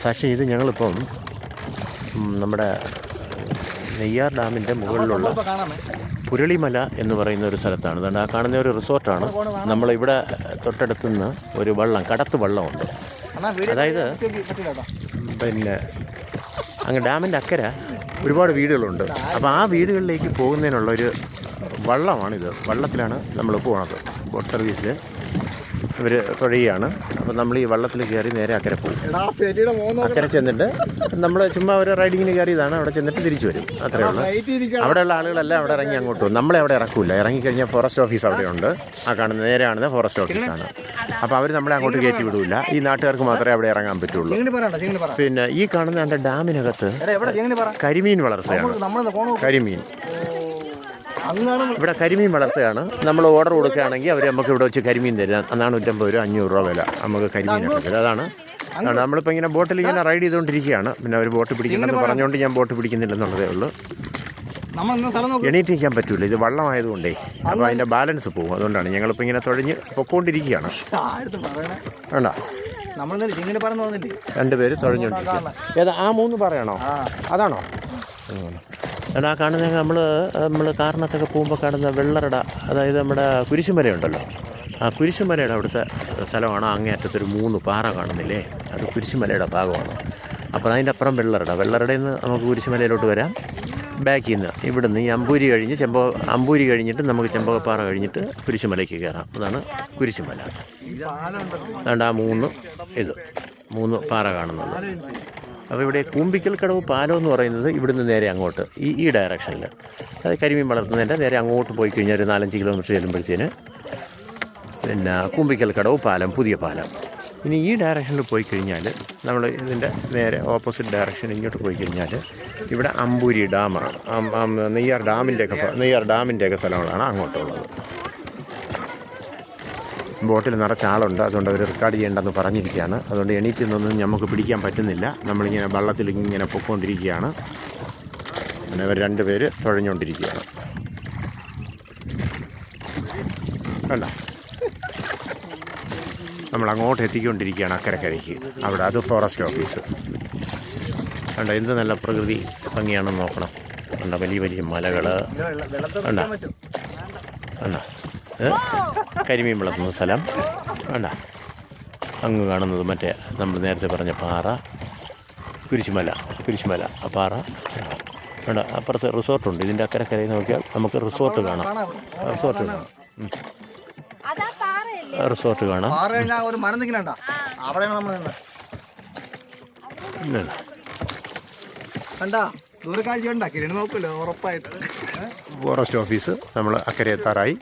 സാക്ഷി, ഇത് ഞങ്ങളിപ്പം നമ്മുടെ നെയ്യാർ ഡാമിൻ്റെ മുകളിലുള്ള പുരളിമല എന്ന് പറയുന്ന ഒരു സ്ഥലത്താണ്. അതുകൊണ്ട് ആ കാണുന്ന ഒരു റിസോർട്ടാണ്. നമ്മളിവിടെ തൊട്ടടുത്ത് നിന്ന് ഒരു കടത്ത് വെള്ളമുണ്ട്. അതായത് പിന്നെ അങ്ങ് ഡാമിൻ്റെ അക്കരെ ഒരുപാട് വീടുകളുണ്ട്. അപ്പോൾ ആ വീടുകളിലേക്ക് പോകുന്നതിനുള്ളൊരു വള്ളമാണിത്. വള്ളത്തിലാണ് നമ്മൾ പോകുന്നത്. ബോട്ട് സർവീസിൽ ഇവർ തുഴയുകയാണ്. അപ്പോൾ നമ്മൾ ഈ വള്ളത്തിൽ കയറി നേരെ അക്കരെ പോകും. അക്കരെ ചെന്നിട്ട് നമ്മൾ ചുമ്മാ ഒരു റൈഡിങ്ങിന് കയറിയതാണ്. അവിടെ ചെന്നിട്ട് തിരിച്ചു വരും. അത്രയേ ഉള്ളൂ. അവിടെയുള്ള ആളുകളെല്ലാം അവിടെ ഇറങ്ങി അങ്ങോട്ട് പോകും. നമ്മളെ അവിടെ ഇറക്കില്ല. ഇറങ്ങിക്കഴിഞ്ഞാൽ ഫോറസ്റ്റ് ഓഫീസ് അവിടെയുണ്ട്. ആ കാണുന്ന നേരെ കാണുന്ന ഫോറസ്റ്റ് ഓഫീസാണ്. അപ്പോൾ അവർ നമ്മളെ അങ്ങോട്ട് കയറ്റി വിടില്ല. ഈ നാട്ടുകാർക്ക് മാത്രമേ അവിടെ ഇറങ്ങാൻ പറ്റുള്ളൂ. പിന്നെ ഈ കാണുന്ന എൻ്റെ ഡാമിനകത്ത് കരിമീൻ വളർത്തുകയാണ്. കരിമീൻ ഇവിടെ കരിമീൻ വളർത്തുകയാണ്. നമ്മൾ ഓർഡർ കൊടുക്കുകയാണെങ്കിൽ അവർ നമുക്ക് ഇവിടെ വെച്ച് കരിമീൻ തരും. 450 രൂപ 500 രൂപ വില നമുക്ക് കരിമീനൊക്കെ തരും. അതാണ് നമ്മളിപ്പോൾ ഇങ്ങനെ ബോട്ടിൽ ഇങ്ങനെ റൈഡ് ചെയ്തുകൊണ്ടിരിക്കുകയാണ്. പിന്നെ അവർ ബോട്ട് പിടിക്കണമെന്ന് പറഞ്ഞുകൊണ്ട് ഞാൻ ബോട്ട് പിടിക്കുന്നില്ലെന്നുള്ളതേ ഉള്ളൂ. എണീറ്റ് നിൽക്കാൻ പറ്റില്ല, ഇത് വള്ളമായതുകൊണ്ടേ. അപ്പോൾ അതിൻ്റെ ബാലൻസ് പോകും. അതുകൊണ്ടാണ് ഞങ്ങളിപ്പോൾ ഇങ്ങനെ തുഴഞ്ഞ് പൊക്കോണ്ടിരിക്കുകയാണ്. വേണ്ട, 2 പേര് തുഴഞ്ഞുകൊണ്ടിരിക്കുക. ഏതാ ആ 3 പറയണോ? അതാണോ? കാരണം ആ കാണുന്ന നമ്മൾ കാറിനകത്തൊക്കെ പോകുമ്പോൾ കാണുന്ന വെള്ളറട, അതായത് നമ്മുടെ കുരിശുമലയുണ്ടല്ലോ, ആ കുരിശുമലയുടെ അവിടുത്തെ സ്ഥലമാണ്. അങ്ങേയറ്റത്തൊരു 3 പാറ കാണുന്നില്ലേ, അത് കുരിശുമലയുടെ ഭാഗമാണ്. അപ്പോൾ അതിൻ്റെ അപ്പുറം വെള്ളറടയിൽ നിന്ന് നമുക്ക് കുരിശുമലയിലോട്ട് വരാം. ബാക്കിൽ നിന്ന് ഇവിടുന്ന് ഈ അമ്പൂരി കഴിഞ്ഞിട്ട് നമുക്ക് ചെമ്പകപ്പാറ കഴിഞ്ഞിട്ട് കുരിശുമലയ്ക്ക് കയറാം. അതാണ് കുരിശുമല. അതുകൊണ്ട് ആ 3 പാറ കാണുന്നത്. അപ്പോൾ ഇവിടെ കൂമ്പിക്കൽ കടവ് പാലം എന്ന് പറയുന്നത് ഇവിടുന്ന് നേരെ അങ്ങോട്ട് ഈ ഡയറക്ഷനിൽ, അതായത് കരിമീൻ വളർത്തുന്നതിൻ്റെ നേരെ അങ്ങോട്ട് പോയി കഴിഞ്ഞാൽ ഒരു 4-5 കിലോമീറ്റർ ചെല്ലുമ്പോഴത്തേന് പിന്നെ കൂമ്പിക്കൽ കടവ് പാലം, പുതിയ പാലം. ഇനി ഈ ഡയറക്ഷനിൽ പോയി കഴിഞ്ഞാൽ നമ്മൾ ഇതിൻ്റെ നേരെ ഓപ്പോസിറ്റ് ഡയറക്ഷൻ ഇങ്ങോട്ട് പോയി കഴിഞ്ഞാൽ ഇവിടെ അമ്പൂരി ഡാമാണ്. നെയ്യാർ ഡാമിൻ്റെയൊക്കെ സ്ഥലങ്ങളാണ് അങ്ങോട്ടുള്ളത്. ബോട്ടിൽ നിറച്ച ആളുണ്ട്. അതുകൊണ്ട് അവർ റെക്കോർഡ് ചെയ്യേണ്ടെന്ന് പറഞ്ഞിരിക്കുകയാണ്. അതുകൊണ്ട് എണീറ്റ് നിന്നൊന്നും നമുക്ക് പിടിക്കാൻ പറ്റുന്നില്ല. നമ്മളിങ്ങനെ വള്ളത്തിൽ ഇങ്ങനെ പൊയ്ക്കൊണ്ടിരിക്കുകയാണ്. പിന്നെ അവർ 2 പേര് തുഴഞ്ഞുകൊണ്ടിരിക്കുകയാണ്. വേണ്ട, നമ്മൾ അങ്ങോട്ട് എത്തിക്കൊണ്ടിരിക്കുകയാണ് അക്കരക്കരയ്ക്ക്. അവിടെ അത് ഫോറസ്റ്റ് ഓഫീസ്. വേണ്ട, എന്ത് നല്ല പ്രകൃതി ഭംഗിയാണെന്ന് നോക്കണം. വേണ്ട, വലിയ വലിയ മലകൾ. വേണ്ട, കരിമീൻ വളർത്തുന്ന സ്ഥലം. വേണ്ട, അങ്ങ് കാണുന്നത് മറ്റേ നമ്മൾ നേരത്തെ പറഞ്ഞ പാറ, കുരിശുമല ആ പാറ. വേണ്ട, അപ്പുറത്ത് റിസോർട്ടുണ്ട്. ഇതിൻ്റെ അക്കരക്കരയിൽ നോക്കിയാൽ നമുക്ക് റിസോർട്ട് കാണാം. റിസോർട്ട് കാണാം. ഫോറസ്റ്റ് ഓഫീസ് നമ്മൾ അക്കരെ എത്താറായി.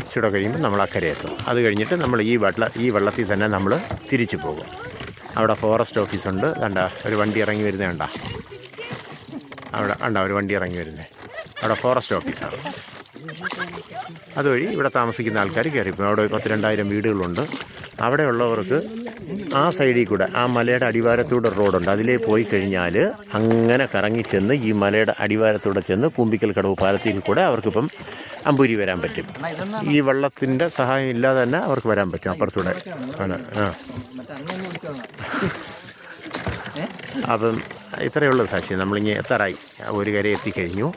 ഇച്ചിരി കഴിയുമ്പോൾ നമ്മൾ അക്കരെ എത്തും. അത് കഴിഞ്ഞിട്ട് നമ്മൾ ഈ വെള്ളത്തിൽ തന്നെ നമ്മൾ തിരിച്ചു പോകും. അവിടെ ഫോറസ്റ്റ് ഓഫീസുണ്ട്. കണ്ട ഒരു വണ്ടി ഇറങ്ങി വരുന്നത് കണ്ട, അവിടെ ഒരു വണ്ടി ഇറങ്ങി വരുന്നത് അവിടെ ഫോറസ്റ്റ് ഓഫീസാണ്. അതുവഴി ഇവിടെ താമസിക്കുന്ന ആൾക്കാർ കയറിപ്പോകും. അവിടെ 10,000-2000 വീടുകളുണ്ട്. അവിടെയുള്ളവർക്ക് ആ സൈഡിൽ കൂടെ ആ മലയുടെ അടിവാരത്തൂടെ റോഡുണ്ട്. അതിലേ പോയി കഴിഞ്ഞാൽ അങ്ങനെ കറങ്ങിച്ചെന്ന് ഈ മലയുടെ അടിവാരത്തൂടെ ചെന്ന് കൂമ്പിക്കൽ കടവ് പാലത്തിൽ കൂടെ അവർക്കിപ്പം അമ്പൂരി വരാൻ പറ്റും. ഈ വെള്ളത്തിൻ്റെ സഹായം ഇല്ലാതെ തന്നെ അവർക്ക് വരാൻ പറ്റും അപ്പുറത്തൂടെ. അപ്പം ഇത്രയേ ഉള്ളൂ സാക്ഷി. നമ്മളിങ്ങനെ എത്താറായി. ഒരു കര എത്തിക്കഴിഞ്ഞു.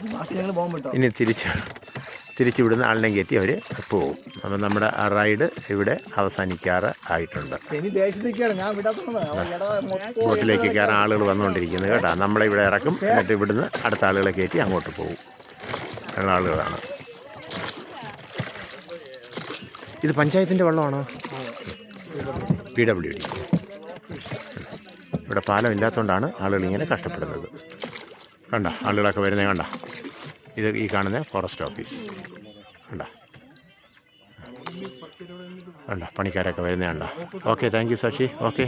ഇനി തിരിച്ച് വിടുന്ന ആളിനെ കയറ്റി അവർ പോകും. അപ്പം നമ്മുടെ ആ റൈഡ് ഇവിടെ ആയിട്ടുണ്ട്. ബോട്ടിലേക്ക് കയറാൻ ആളുകൾ വന്നുകൊണ്ടിരിക്കുന്നത് കേട്ടോ. നമ്മളെ ഇവിടെ ഇറക്കും. എന്നിട്ട് ഇവിടുന്ന് അടുത്ത ആളുകളെ കയറ്റി അങ്ങോട്ട് പോകും. അങ്ങനെയുള്ള ആളുകളാണ്. ഇത് പഞ്ചായത്തിൻ്റെ വെള്ളമാണോ? PWD. ഇവിടെ പാലം ഇല്ലാത്തതുകൊണ്ടാണ് ആളുകൾ ഇങ്ങനെ കഷ്ടപ്പെടുന്നത്. കണ്ട, ആളുകളൊക്കെ വരുന്നത് കണ്ട. ഇത് ഈ കാണുന്ന ഫോറസ്റ്റ് ഓഫീസ് കണ്ട. പണിക്കാരൊക്കെ വരുന്നത് കണ്ട. ഓക്കെ, താങ്ക് യു സാക്ഷി. ഓക്കെ.